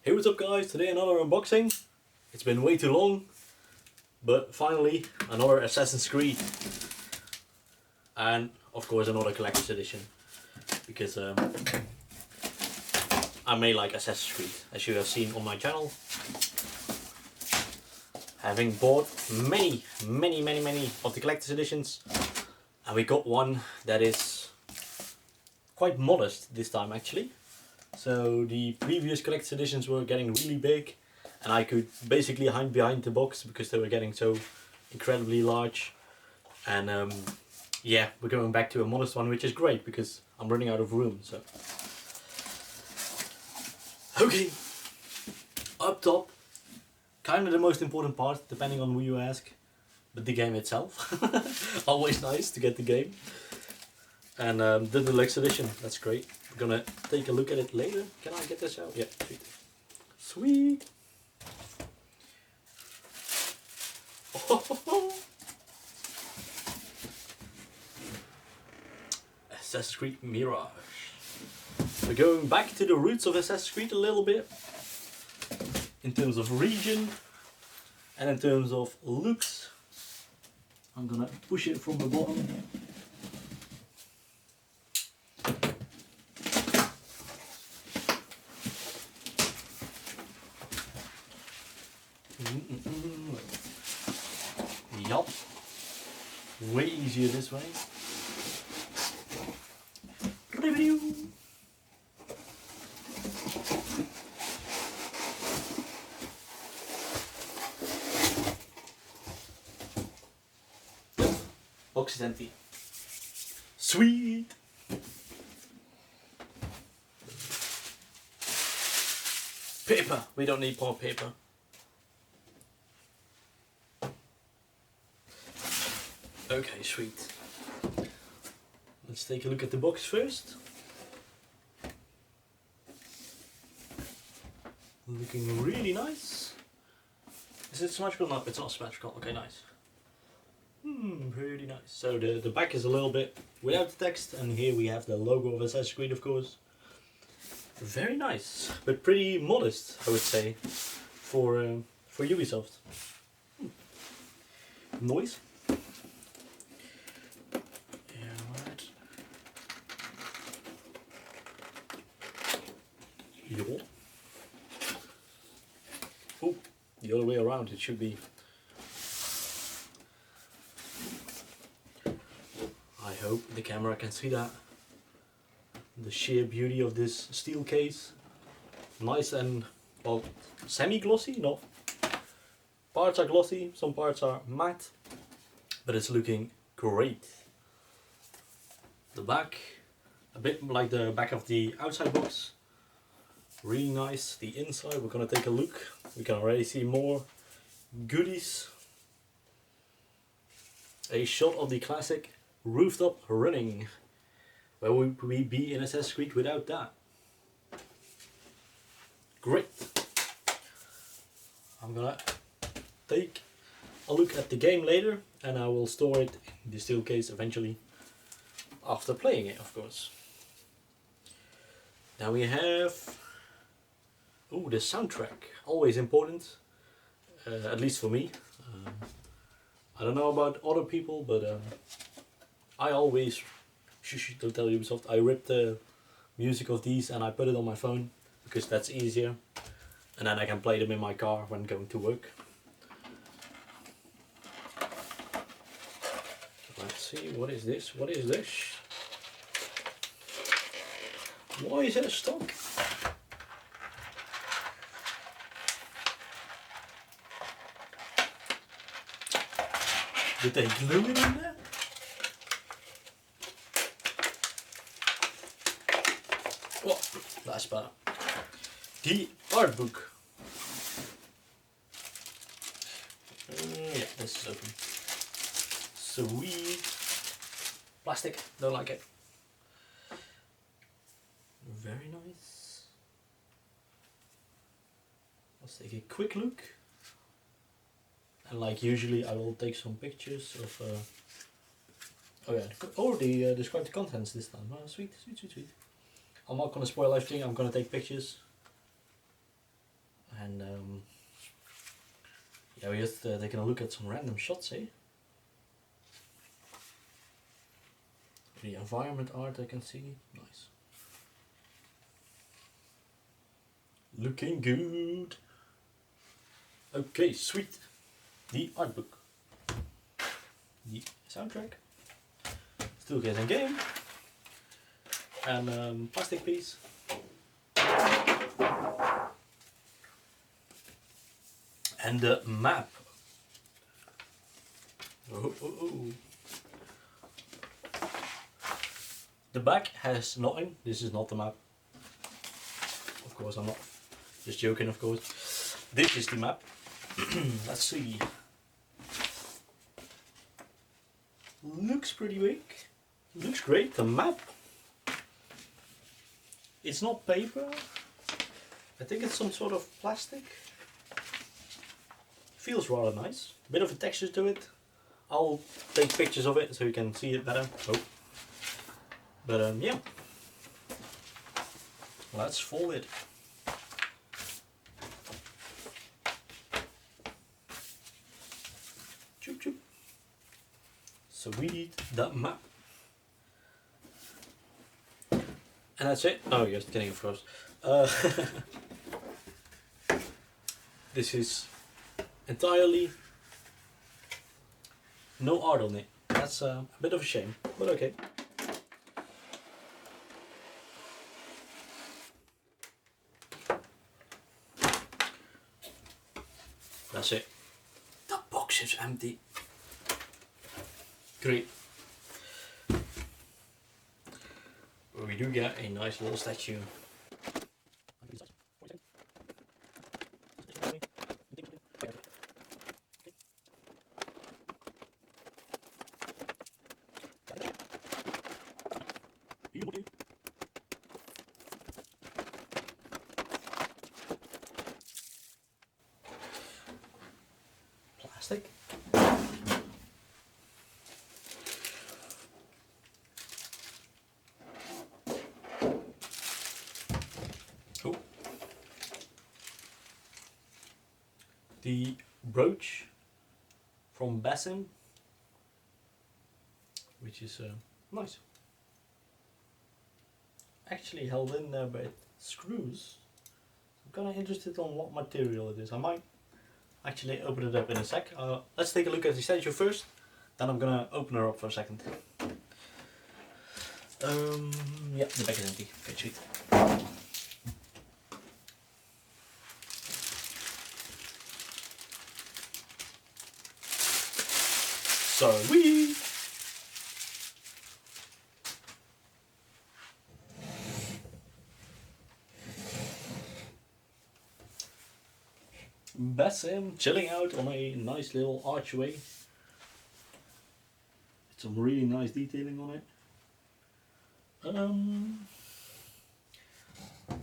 Hey, what's up guys? Today another unboxing. It's been way too long, but finally another Assassin's Creed. And of course another collector's edition. Because I may like Assassin's Creed, as you have seen on my channel. Having bought many of the collector's editions. And we got one that is quite modest this time actually. So the previous collector's editions were getting really big and I could basically hide behind the box because they were getting so incredibly large. And yeah, we're going back to a modest one, which is great because I'm running out of room. So okay, up top, kind of the most important part depending on who you ask, but the game itself. Always nice to get the game. And the deluxe edition, that's great. We're gonna take a look at it later. Can I get this out? Yeah, sweet. Sweet. Assassin's Creed Mirage. We're going back to the roots of Assassin's Creed a little bit. In terms of region and in terms of looks. I'm gonna push it from the bottom. Yup. Way easier this way. Review. Box is empty. Sweet. Paper. We don't need more paper. Okay, sweet. Let's take a look at the box first. Looking really nice. Is it symmetrical? No, it's not symmetrical. Okay, nice. Pretty nice. So the back is a little bit without the text, and here we have the logo of Assassin's Creed, of course. Very nice, but pretty modest, I would say, for Ubisoft. Noise. Oh, the other way around it should be. I hope the camera can see that. The sheer beauty of this steel case. Nice and, well, semi-glossy, no. Parts are glossy, some parts are matte, but it's looking great. The back, a bit like the back of the outside box. Really nice. The inside, we're gonna take a look. We can already see more goodies. A shot of the classic rooftop running. Where would we be in Assassin's Creed without that? Great. I'm gonna take a look at the game later and I will store it in the steel case eventually. After playing it, of course. Now we have the soundtrack, always important, at least for me. I don't know about other people, but I always, don't tell Ubisoft, I rip the music of these and I put it on my phone because that's easier, and then I can play them in my car when going to work. Let's see, what is this? What is this? Why is it stock? Did they glue it in there? Oh, that's better. The art book. Yeah, this is open. Sweet. Plastic, don't like it. Very nice. Let's take a quick look. And like usually I will take some pictures of oh yeah, describe the contents this time. Oh, sweet. I'm not gonna spoil everything, I'm gonna take pictures. And yeah, we're just taking a look at some random shots, eh? The environment art I can see, nice. Looking good. Okay, sweet. The art book. The soundtrack. Steelcase and game. And plastic piece. And the map. Oh, oh, oh. The back has nothing. This is not the map. Of course, I'm not just joking, of course. This is the map. Let's see. Looks pretty big. Looks great. The map. It's not paper. I think it's some sort of plastic. Feels rather nice. A bit of a texture to it. I'll take pictures of it so you can see it better. Oh. But yeah. Let's fold it. Choop choop. So we need that map. And that's it. Oh, you're getting it froze. This is entirely no art on it. That's a bit of a shame, but okay. That's it. The box is empty. Great. We do get a nice little statue. Plastic. Oh. The brooch from Basim, which is nice. Actually held in there by screws. I'm kind of interested on what material it is. I might actually open it up in a sec. Let's take a look at the statue first, then I'm gonna open her up for a second. Yeah, the back is empty. Okay, sweet. Sweet! Basim chilling out on a nice little archway. Some really nice detailing on it.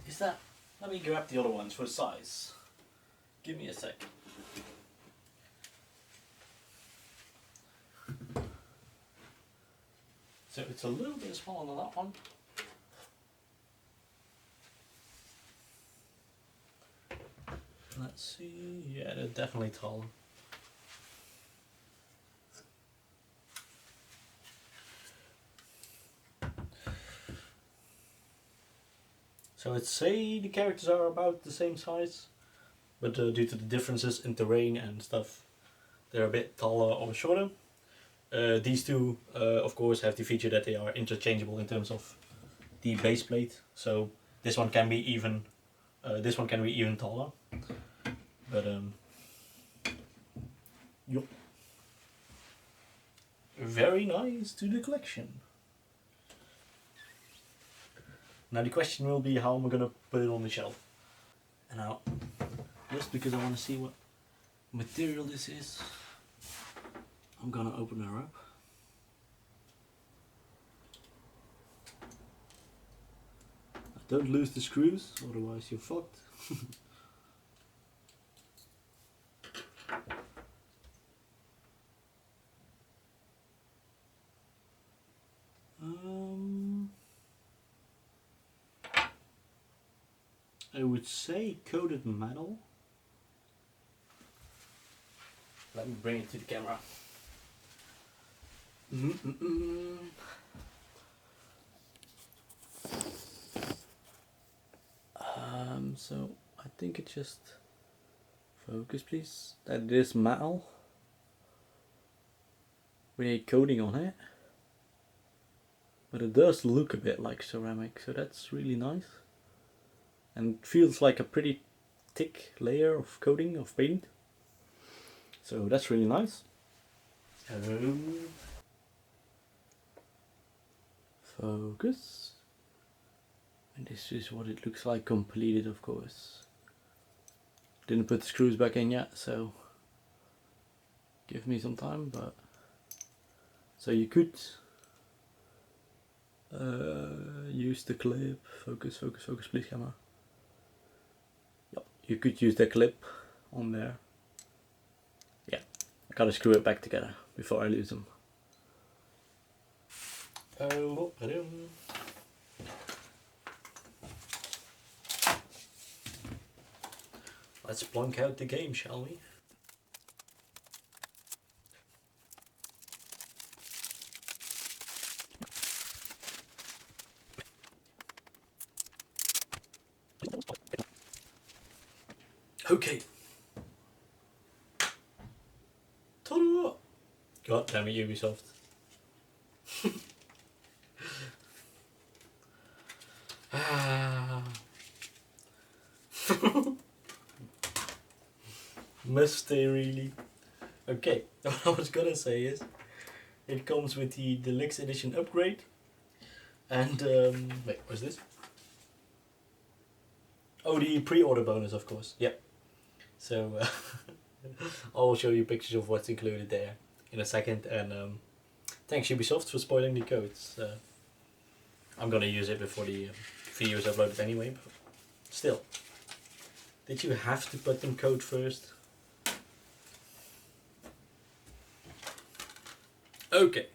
Is that? Let me grab the other ones for size. Give me a sec. So it's a little bit smaller than that one. Let's see. Yeah, they're definitely taller. So I'd say the characters are about the same size, but due to the differences in terrain and stuff, they're a bit taller or shorter. These two, of course, have the feature that they are interchangeable in terms of the base plate. So this one can be even, taller. But yup. Very nice to the collection. Now the question will be, how am I gonna put it on the shelf? And now, just because I want to see what material this is, I'm gonna open her up. Don't lose the screws, otherwise you're fucked. I would say coated metal. Let me bring it to the camera. So I think it just focus, please. That it is metal with a coating on it, but it does look a bit like ceramic, so that's really nice. And it feels like a pretty thick layer of coating of paint, so that's really nice. Focus. And this is what it looks like completed, of course. Didn't put the screws back in yet, so give me some time. But so you could use the clip. Focus, focus, focus, please, camera. Yep, you could use the clip on there. Yeah, I gotta screw it back together before I lose them. Let's plunk out the game, shall we? Okay. Ta-da! God damn it, Ubisoft. Must they really? Okay, what I was gonna say is, it comes with the deluxe edition upgrade, and wait, what's this? Oh, the pre-order bonus, of course. Yep. So I'll show you pictures of what's included there in a second, and thanks Ubisoft for spoiling the codes. I'm gonna use it before the video is uploaded anyway, but still. Did you have to put them code first? Okay.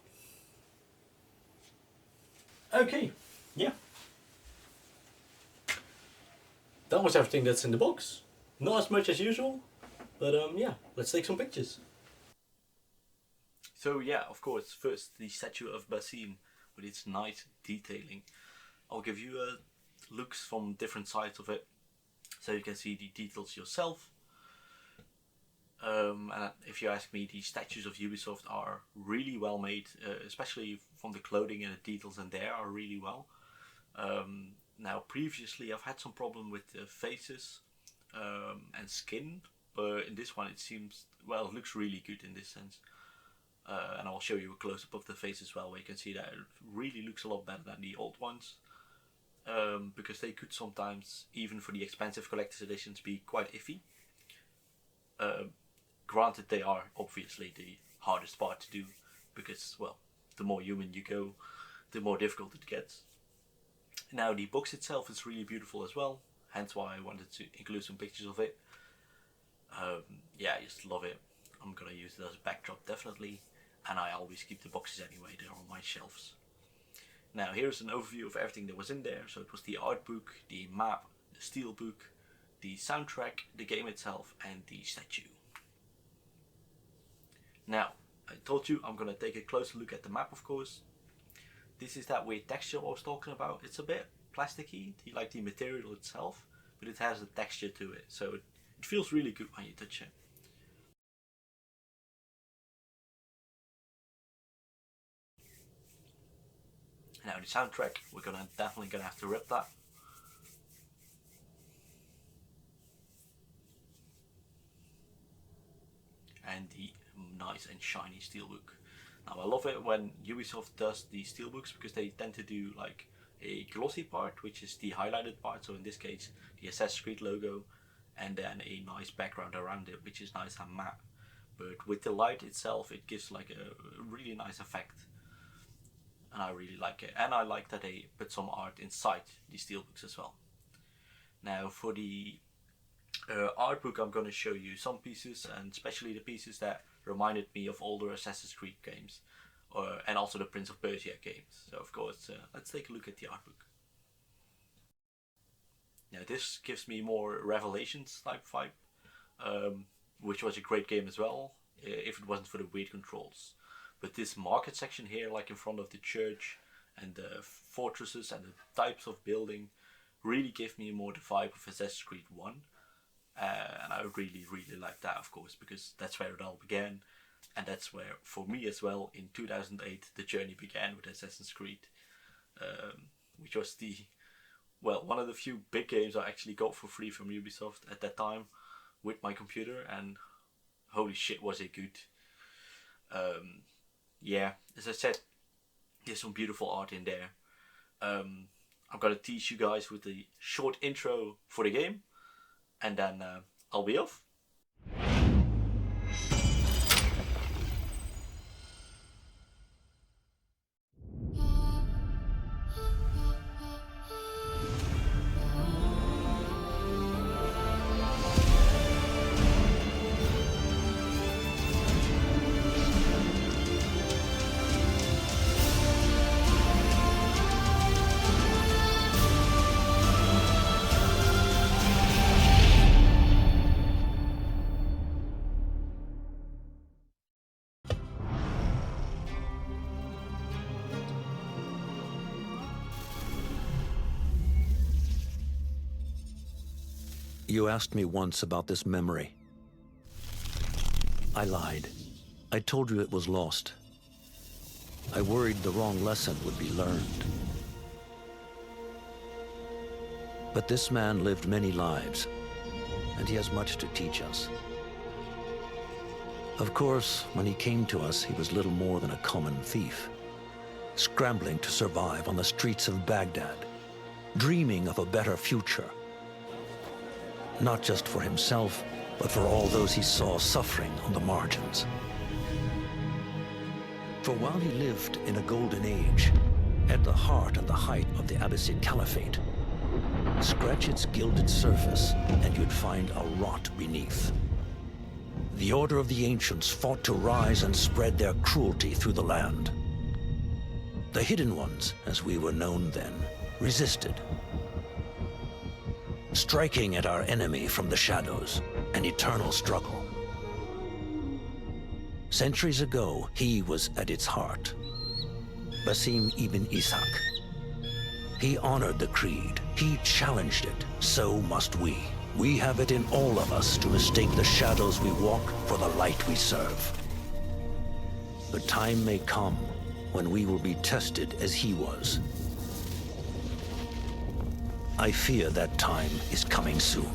Okay, yeah. That was everything that's in the box. Not as much as usual, but yeah, let's take some pictures. So yeah, of course, first the statue of Basim with its nice detailing. I'll give you looks from different sides of it, so you can see the details yourself. And if you ask me, the statues of Ubisoft are really well made, especially from the clothing and the details in there are really well. Now previously I've had some problem with the faces and skin, but in this one it seems, well, it looks really good in this sense. And I'll show you a close-up of the face as well, where you can see that it really looks a lot better than the old ones. Because they could sometimes, even for the expensive collector's editions, be quite iffy. Granted, they are obviously the hardest part to do, because, well, the more human you go, the more difficult it gets. Now, the box itself is really beautiful as well, hence why I wanted to include some pictures of it. Yeah, I just love it. I'm gonna use it as a backdrop, definitely, and I always keep the boxes anyway, they're on my shelves. Now, here's an overview of everything that was in there. So it was the art book, the map, the steelbook, the soundtrack, the game itself, and the statue. Now, I told you I'm gonna take a closer look at the map, of course. This is that weird texture I was talking about. It's a bit plasticky, like the material itself, but it has a texture to it, so it feels really good when you touch it. Now the soundtrack, we're definitely gonna have to rip that. And the nice and shiny steelbook. Now I love it when Ubisoft does the steelbooks, because they tend to do like a glossy part, which is the highlighted part, so in this case the Assassin's Creed logo, and then a nice background around it, which is nice and matte. But with the light itself, it gives like a really nice effect, and I really like it. And I like that they put some art inside the steelbooks as well. Now for the art book, I'm going to show you some pieces, and especially the pieces that reminded me of older Assassin's Creed games, and also the Prince of Persia games. So of course, let's take a look at the art book. Now this gives me more Revelations type vibe, which was a great game as well. if it wasn't for the weight controls. But this market section here, like in front of the church and the fortresses and the types of building, really gave me more the vibe of Assassin's Creed 1. And I really, really like that, of course, because that's where it all began. And that's where, for me as well, in 2008, the journey began with Assassin's Creed. Which was one of the few big games I actually got for free from Ubisoft at that time with my computer, and holy shit was it good. Yeah, as I said, there's some beautiful art in there. I'm gonna teach you guys with a short intro for the game, and then I'll be off. You asked me once about this memory. I lied. I told you it was lost. I worried the wrong lesson would be learned. But this man lived many lives, and he has much to teach us. Of course, when he came to us, he was little more than a common thief, scrambling to survive on the streets of Baghdad, dreaming of a better future. Not just for himself, but for all those he saw suffering on the margins. For while he lived in a golden age, at the heart and the height of the Abbasid Caliphate, scratch its gilded surface and you'd find a rot beneath. The Order of the Ancients fought to rise and spread their cruelty through the land. The Hidden Ones, as we were known then, resisted, striking at our enemy from the shadows, an eternal struggle. Centuries ago, he was at its heart, Basim ibn Ishaq. He honored the creed, he challenged it, so must we. We have it in all of us to mistake the shadows we walk for the light we serve. The time may come when we will be tested as he was. I fear that time is coming soon.